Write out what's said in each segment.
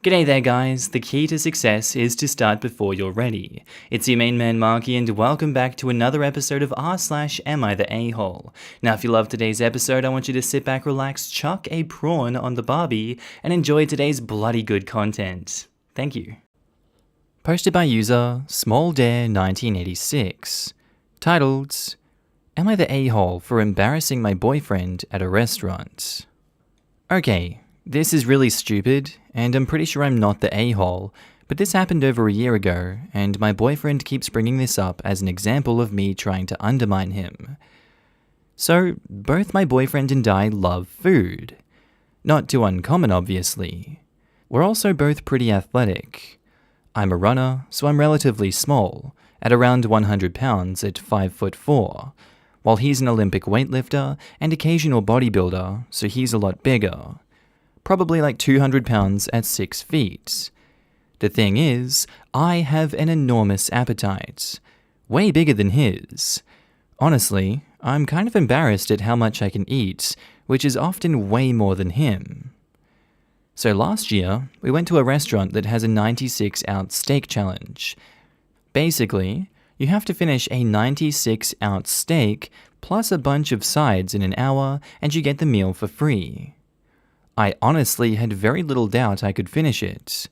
G'day there guys, the key to success is to start before you're ready. It's your main man Markee and welcome back to another episode of r/Am I the A-Hole. Now if you love today's episode, I want you to sit back, relax, chuck a prawn on the barbie, and enjoy today's bloody good content. Thank you. Posted by user SmallDare1986. Titled, Am I the A-Hole for embarrassing my boyfriend at a restaurant? Okay. This is really stupid, and I'm pretty sure I'm not the a-hole, but this happened over a year ago, and my boyfriend keeps bringing this up as an example of me trying to undermine him. So, both my boyfriend and I love food. Not too uncommon, obviously. We're also both pretty athletic. I'm a runner, so I'm relatively small, at around 100 pounds at 5'4", while he's an Olympic weightlifter and occasional bodybuilder, so he's a lot bigger. Probably like 200 pounds at 6 feet. The thing is, I have an enormous appetite. Way bigger than his. Honestly, I'm kind of embarrassed at how much I can eat, which is often way more than him. So last year, we went to a restaurant that has a 96-ounce steak challenge. Basically, you have to finish a 96-ounce steak plus a bunch of sides in an hour, and you get the meal for free. I honestly had very little doubt I could finish it.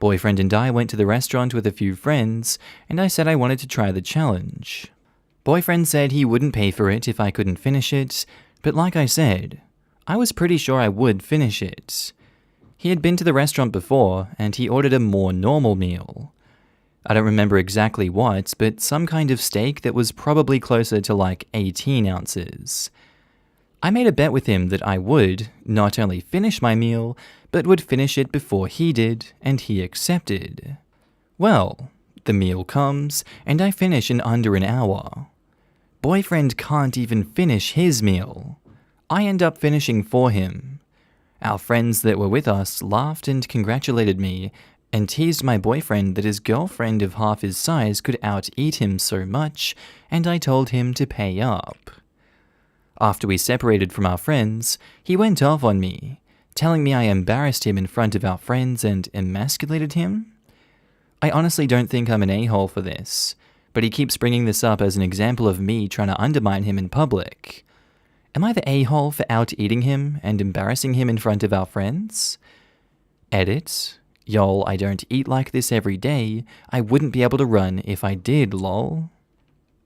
Boyfriend and I went to the restaurant with a few friends, and I said I wanted to try the challenge. Boyfriend said he wouldn't pay for it if I couldn't finish it, but like I said, I was pretty sure I would finish it. He had been to the restaurant before, and he ordered a more normal meal. I don't remember exactly what, but some kind of steak that was probably closer to like 18 ounces. I made a bet with him that I would not only finish my meal, but would finish it before he did, and he accepted. Well, the meal comes, and I finish in under an hour. Boyfriend can't even finish his meal. I end up finishing for him. Our friends that were with us laughed and congratulated me, and teased my boyfriend that his girlfriend of half his size could out-eat him so much, and I told him to pay up. After we separated from our friends, he went off on me, telling me I embarrassed him in front of our friends and emasculated him? I honestly don't think I'm an a-hole for this, but he keeps bringing this up as an example of me trying to undermine him in public. Am I the a-hole for out-eating him and embarrassing him in front of our friends? Edit. Y'all, I don't eat like this every day. I wouldn't be able to run if I did, lol.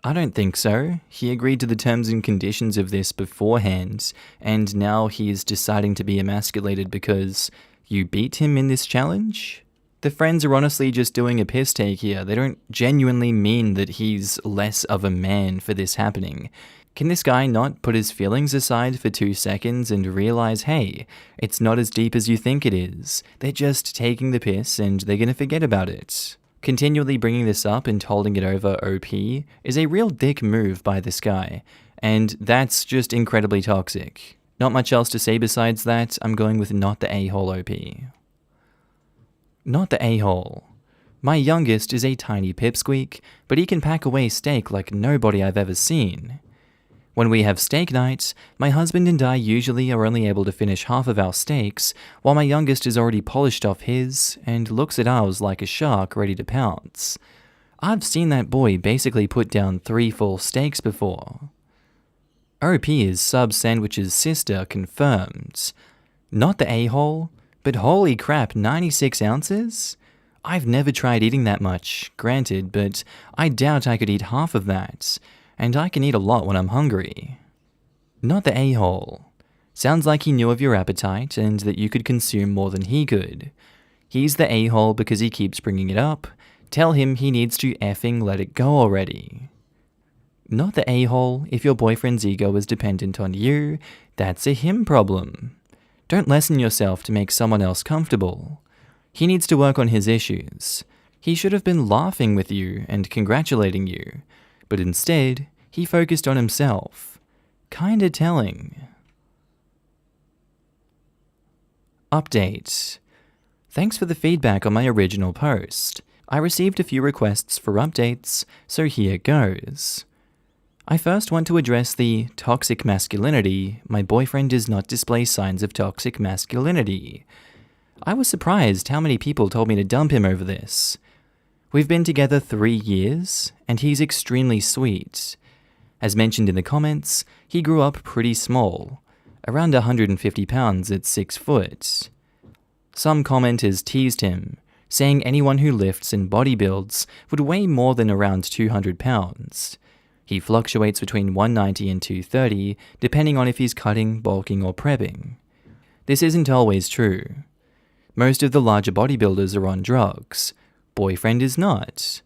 I don't think so. He agreed to the terms and conditions of this beforehand, and now he's deciding to be emasculated because you beat him in this challenge? The friends are honestly just doing a piss take here. They don't genuinely mean that he's less of a man for this happening. Can this guy not put his feelings aside for 2 seconds and realize, hey, it's not as deep as you think it is. They're just taking the piss and they're gonna forget about it. Continually bringing this up and holding it over OP is a real dick move by this guy, and that's just incredibly toxic. Not much else to say besides that. I'm going with not the a-hole OP. Not the a-hole. My youngest is a tiny pipsqueak, but he can pack away steak like nobody I've ever seen. When we have steak nights, my husband and I usually are only able to finish half of our steaks, while my youngest has already polished off his and looks at ours like a shark ready to pounce. I've seen that boy basically put down 3 full steaks before. OP is Sub Sandwich's sister confirmed. Not the a-hole, but holy crap, 96 ounces? I've never tried eating that much, granted, but I doubt I could eat half of that. And I can eat a lot when I'm hungry. Not the a-hole. Sounds like he knew of your appetite and that you could consume more than he could. He's the a-hole because he keeps bringing it up. Tell him he needs to effing let it go already. Not the a-hole if your boyfriend's ego is dependent on you. That's a him problem. Don't lessen yourself to make someone else comfortable. He needs to work on his issues. He should have been laughing with you and congratulating you. But instead, he focused on himself. Kinda telling. Update. Thanks for the feedback on my original post. I received a few requests for updates, so here goes. I first want to address the toxic masculinity. My boyfriend does not display signs of toxic masculinity. I was surprised how many people told me to dump him over this. We've been together 3 years, and he's extremely sweet. As mentioned in the comments, he grew up pretty small, around 150 pounds at 6 foot. Some commenters teased him, saying anyone who lifts and bodybuilds would weigh more than around 200 pounds. He fluctuates between 190 and 230, depending on if he's cutting, bulking, or prepping. This isn't always true. Most of the larger bodybuilders are on drugs. Boyfriend is not.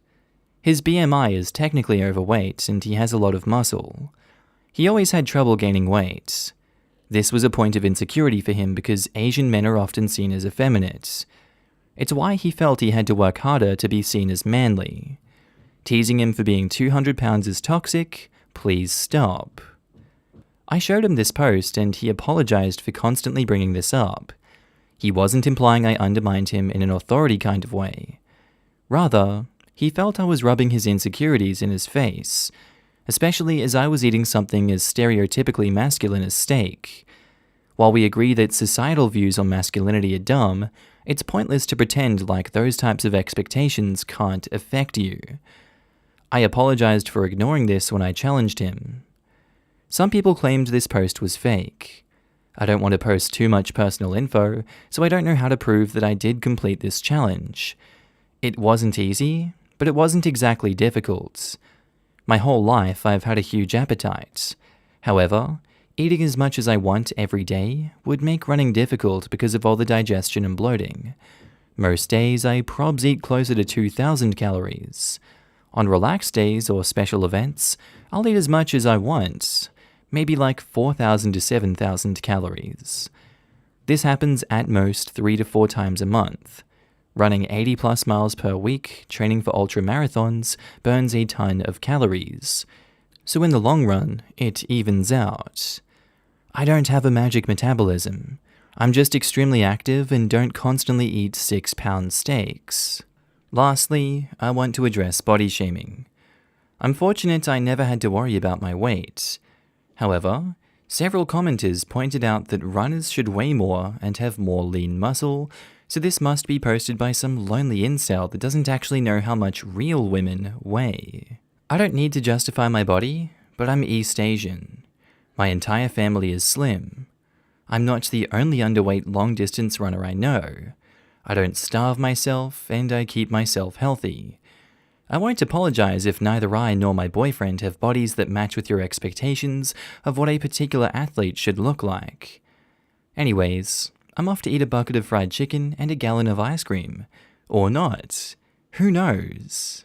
His BMI is technically overweight and he has a lot of muscle. He always had trouble gaining weight. This was a point of insecurity for him because Asian men are often seen as effeminate. It's why he felt he had to work harder to be seen as manly. Teasing him for being 200 pounds is toxic, please stop. I showed him this post and he apologized for constantly bringing this up. He wasn't implying I undermined him in an authority kind of way. Rather, he felt I was rubbing his insecurities in his face, especially as I was eating something as stereotypically masculine as steak. While we agree that societal views on masculinity are dumb, it's pointless to pretend like those types of expectations can't affect you. I apologized for ignoring this when I challenged him. Some people claimed this post was fake. I don't want to post too much personal info, so I don't know how to prove that I did complete this challenge. It wasn't easy, but it wasn't exactly difficult. My whole life I've had a huge appetite. However, eating as much as I want every day would make running difficult because of all the digestion and bloating. Most days I probs eat closer to 2,000 calories. On relaxed days or special events, I'll eat as much as I want, maybe like 4,000 to 7,000 calories. This happens at most 3 to 4 times a month. Running 80 plus miles per week, training for ultra marathons, burns a ton of calories. So in the long run, it evens out. I don't have a magic metabolism. I'm just extremely active and don't constantly eat 6-pound steaks. Lastly, I want to address body shaming. I'm fortunate I never had to worry about my weight. However, several commenters pointed out that runners should weigh more and have more lean muscle, so this must be posted by some lonely incel that doesn't actually know how much real women weigh. I don't need to justify my body, but I'm East Asian. My entire family is slim. I'm not the only underweight long-distance runner I know. I don't starve myself, and I keep myself healthy. I won't apologize if neither I nor my boyfriend have bodies that match with your expectations of what a particular athlete should look like. Anyways, I'm off to eat a bucket of fried chicken and a gallon of ice cream. Or not. Who knows?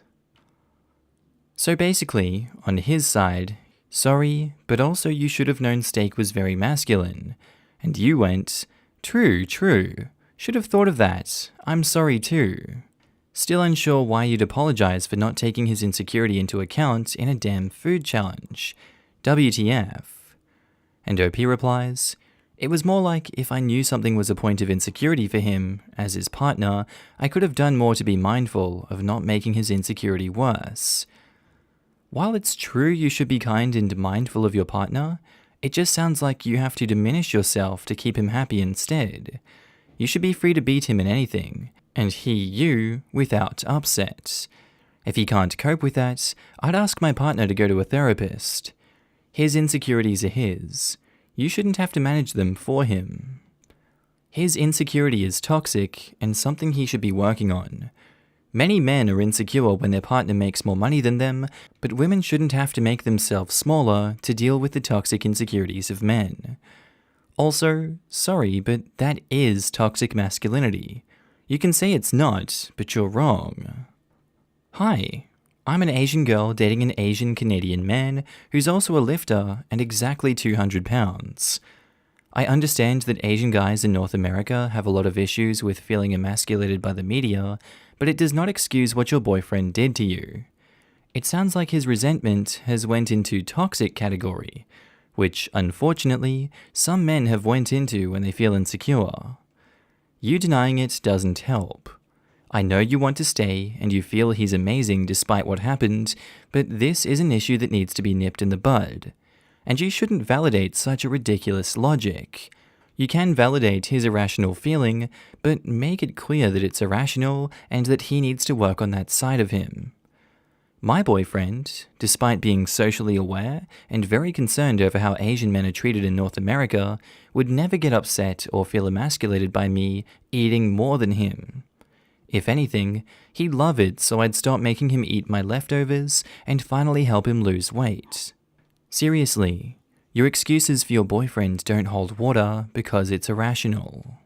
So basically, on his side, sorry, but also you should have known steak was very masculine. And you went, true, should have thought of that, I'm sorry too. Still unsure why you'd apologize for not taking his insecurity into account in a damn food challenge. WTF? And OP replies, it was more like if I knew something was a point of insecurity for him, as his partner, I could have done more to be mindful of not making his insecurity worse. While it's true you should be kind and mindful of your partner, it just sounds like you have to diminish yourself to keep him happy instead. You should be free to beat him in anything, and he you without upset. If he can't cope with that, I'd ask my partner to go to a therapist. His insecurities are his. You shouldn't have to manage them for him. His insecurity is toxic and something he should be working on. Many men are insecure when their partner makes more money than them, but women shouldn't have to make themselves smaller to deal with the toxic insecurities of men. Also, sorry, but that is toxic masculinity. You can say it's not, but you're wrong. Hi, I'm an Asian girl dating an Asian Canadian man who's also a lifter and exactly 200 pounds. I understand that Asian guys in North America have a lot of issues with feeling emasculated by the media, but it does not excuse what your boyfriend did to you. It sounds like his resentment has went into toxic category, which, unfortunately, some men have went into when they feel insecure. You denying it doesn't help. I know you want to stay and you feel he's amazing despite what happened, but this is an issue that needs to be nipped in the bud. And you shouldn't validate such a ridiculous logic. You can validate his irrational feeling, but make it clear that it's irrational and that he needs to work on that side of him. My boyfriend, despite being socially aware and very concerned over how Asian men are treated in North America, would never get upset or feel emasculated by me eating more than him. If anything, he'd love it, so I'd stop making him eat my leftovers and finally help him lose weight. Seriously, your excuses for your boyfriend don't hold water because it's irrational.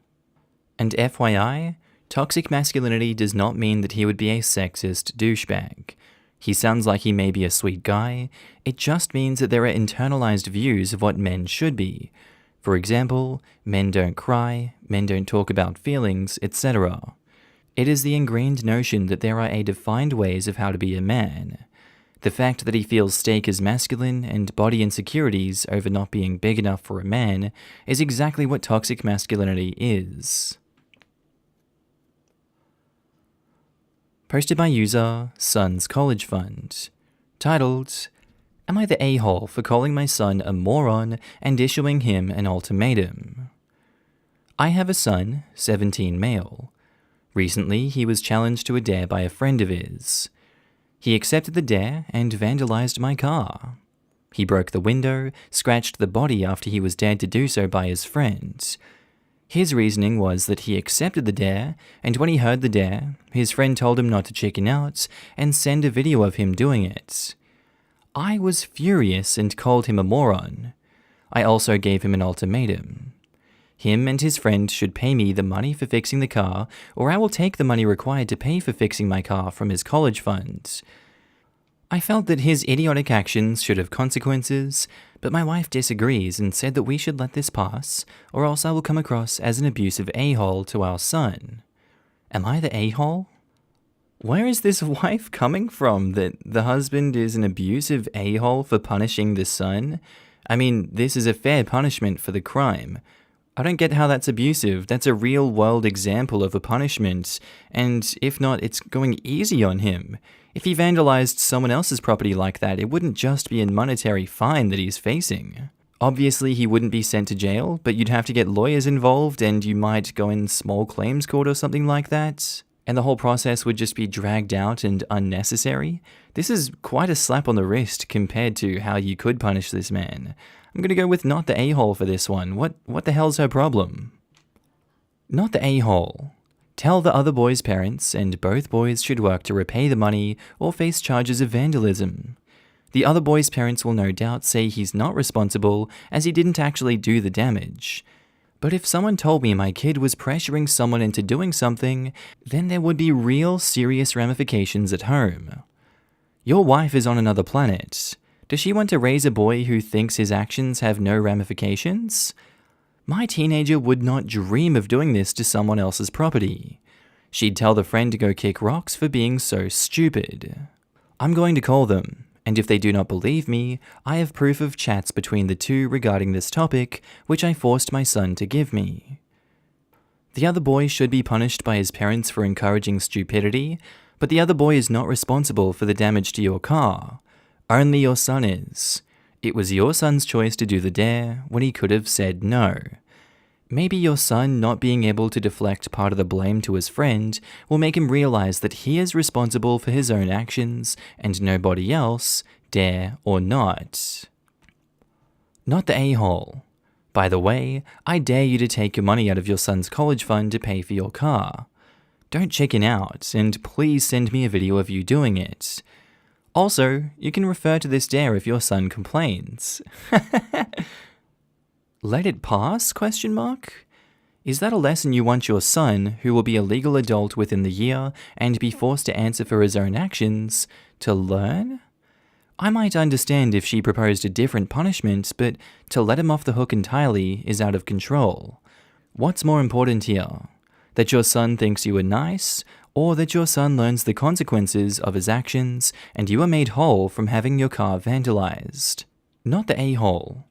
And FYI, toxic masculinity does not mean that he would be a sexist douchebag. He sounds like he may be a sweet guy. It just means that there are internalized views of what men should be. For example, men don't cry, men don't talk about feelings, etc. It is the ingrained notion that there are a defined ways of how to be a man. The fact that he feels steak is masculine and body insecurities over not being big enough for a man is exactly what toxic masculinity is. Posted by user Son's College Fund. Titled, Am I the a-hole for calling my son a moron and issuing him an ultimatum? I have a son, 17 male. Recently, he was challenged to a dare by a friend of his. He accepted the dare and vandalized my car. He broke the window, scratched the body after he was dared to do so by his friend. His reasoning was that he accepted the dare, and when he heard the dare, his friend told him not to chicken out and send a video of him doing it. I was furious and called him a moron. I also gave him an ultimatum. Him and his friend should pay me the money for fixing the car, or I will take the money required to pay for fixing my car from his college fund. I felt that his idiotic actions should have consequences, but my wife disagrees and said that we should let this pass, or else I will come across as an abusive a-hole to our son. Am I the a-hole? Where is this wife coming from that the husband is an abusive a-hole for punishing the son? I mean, this is a fair punishment for the crime. I don't get how that's abusive. That's a real-world example of a punishment, and if not, it's going easy on him. If he vandalized someone else's property like that, it wouldn't just be a monetary fine that he's facing. Obviously, he wouldn't be sent to jail, but you'd have to get lawyers involved, and you might go in small claims court or something like that, and the whole process would just be dragged out and unnecessary. This is quite a slap on the wrist compared to how you could punish this man. I'm gonna go with not the a-hole for this one. What the hell's her problem? Not the a-hole. Tell the other boy's parents, and both boys should work to repay the money or face charges of vandalism. The other boy's parents will no doubt say he's not responsible as he didn't actually do the damage. But if someone told me my kid was pressuring someone into doing something, then there would be real serious ramifications at home. Your wife is on another planet. Does she want to raise a boy who thinks his actions have no ramifications? My teenager would not dream of doing this to someone else's property. She'd tell the friend to go kick rocks for being so stupid. I'm going to call them, and if they do not believe me, I have proof of chats between the two regarding this topic, which I forced my son to give me. The other boy should be punished by his parents for encouraging stupidity, but the other boy is not responsible for the damage to your car. Only your son is. It was your son's choice to do the dare when he could have said no. Maybe your son not being able to deflect part of the blame to his friend will make him realize that he is responsible for his own actions and nobody else, dare or not. Not the a-hole. By the way, I dare you to take your money out of your son's college fund to pay for your car. Don't chicken out, and please send me a video of you doing it. Also, you can refer to this dare if your son complains. Let it pass? ? Is that a lesson you want your son, who will be a legal adult within the year and be forced to answer for his own actions, to learn? I might understand if she proposed a different punishment, but to let him off the hook entirely is out of control. What's more important here? That your son thinks you are nice, or that your son learns the consequences of his actions and you are made whole from having your car vandalized? Not the a-hole.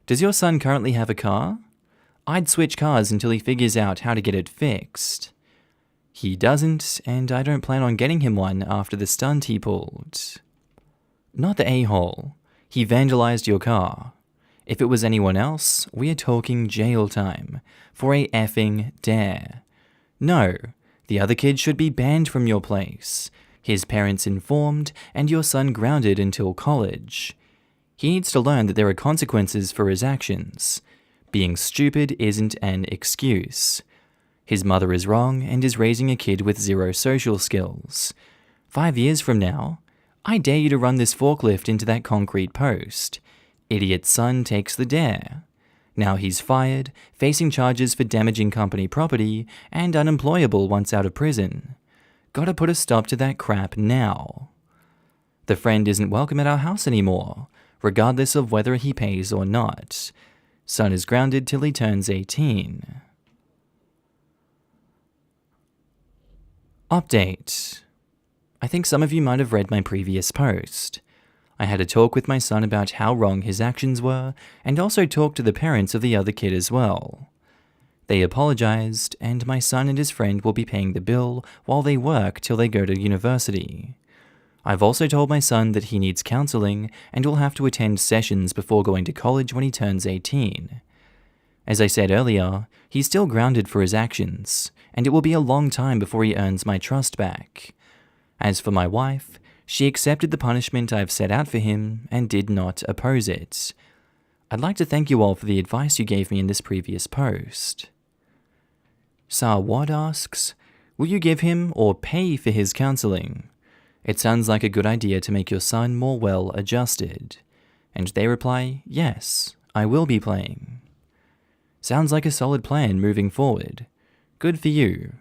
Does your son currently have a car? I'd switch cars until he figures out how to get it fixed. He doesn't, and I don't plan on getting him one after the stunt he pulled. Not the a-hole. He vandalized your car. If it was anyone else, we are talking jail time for a effing dare. No, the other kid should be banned from your place, his parents informed, and your son grounded until college. He needs to learn that there are consequences for his actions. Being stupid isn't an excuse. His mother is wrong and is raising a kid with zero social skills. 5 years from now, I dare you to run this forklift into that concrete post. Idiot son takes the dare. Now he's fired, facing charges for damaging company property, and unemployable once out of prison. Gotta put a stop to that crap now. The friend isn't welcome at our house anymore, regardless of whether he pays or not. Son is grounded till he turns 18. Update. I think some of you might have read my previous post. I had a talk with my son about how wrong his actions were, and also talked to the parents of the other kid as well. They apologized, and my son and his friend will be paying the bill while they work till they go to university. I've also told my son that he needs counseling and will have to attend sessions before going to college when he turns 18. As I said earlier, he's still grounded for his actions, and it will be a long time before he earns my trust back. As for my wife, she accepted the punishment I've set out for him and did not oppose it. I'd like to thank you all for the advice you gave me in this previous post. Sarwad asks, will you give him or pay for his counseling? It sounds like a good idea to make your son more well-adjusted. And they reply, yes, I will be playing. Sounds like a solid plan moving forward. Good for you.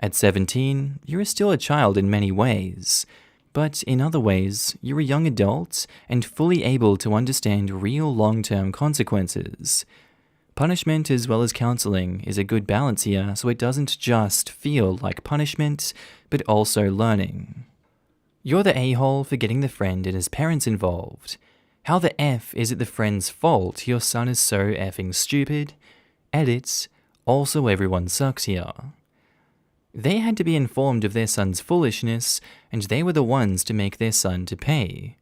At 17, you're still a child in many ways, but in other ways, you're a young adult and fully able to understand real long-term consequences. Punishment as well as counseling is a good balance here, so it doesn't just feel like punishment, but also learning. You're the a-hole for getting the friend and his parents involved. How the F is it the friend's fault your son is so effing stupid? Edits, also everyone sucks here. They had to be informed of their son's foolishness, and they were the ones to make their son to pay.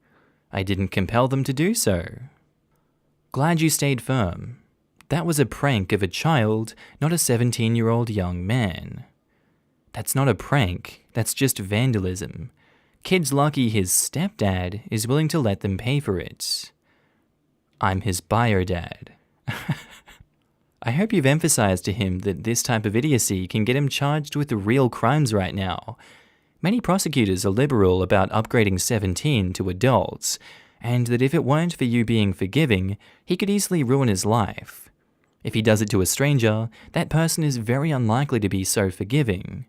I didn't compel them to do so. Glad you stayed firm. That was a prank of a child, not a 17-year-old young man. That's not a prank, that's just vandalism. Kid's lucky his stepdad is willing to let them pay for it. I'm his bio-dad. I hope you've emphasized to him that this type of idiocy can get him charged with real crimes right now. Many prosecutors are liberal about upgrading 17 to adults, and that if it weren't for you being forgiving, he could easily ruin his life. If he does it to a stranger, that person is very unlikely to be so forgiving.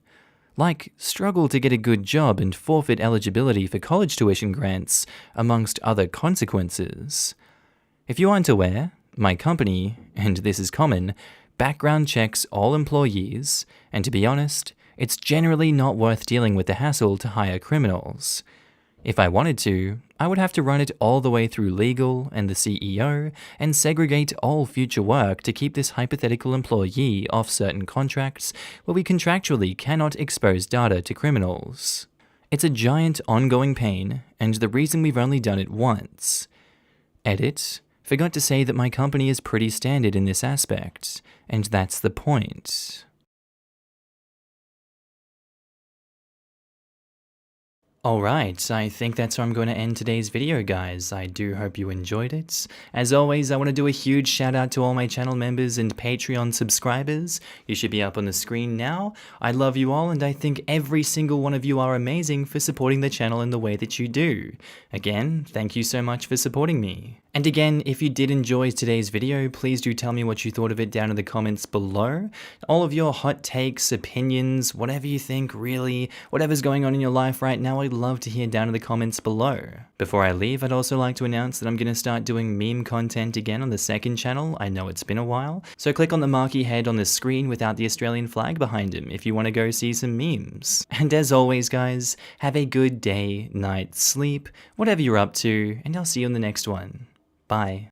Like, struggle to get a good job and forfeit eligibility for college tuition grants, amongst other consequences. If you aren't aware, my company, and this is common, background checks all employees, and to be honest, it's generally not worth dealing with the hassle to hire criminals. If I wanted to, I would have to run it all the way through legal and the CEO and segregate all future work to keep this hypothetical employee off certain contracts where we contractually cannot expose data to criminals. It's a giant ongoing pain, and the reason we've only done it once. Edit. Forgot to say that my company is pretty standard in this aspect, and that's the point. Alright, I think that's where I'm going to end today's video, guys. I do hope you enjoyed it. As always, I want to do a huge shout out to all my channel members and Patreon subscribers. You should be up on the screen now. I love you all, and I think every single one of you are amazing for supporting the channel in the way that you do. Again, thank you so much for supporting me. And again, if you did enjoy today's video, please do tell me what you thought of it down in the comments below. All of your hot takes, opinions, whatever you think, really, whatever's going on in your life right now, I'd love to hear down in the comments below. Before I leave, I'd also like to announce that I'm going to start doing meme content again on the second channel. I know it's been a while, so click on the Markee head on the screen without the Australian flag behind him if you want to go see some memes. And as always, guys, have a good day, night, sleep, whatever you're up to, and I'll see you in the next one. Bye.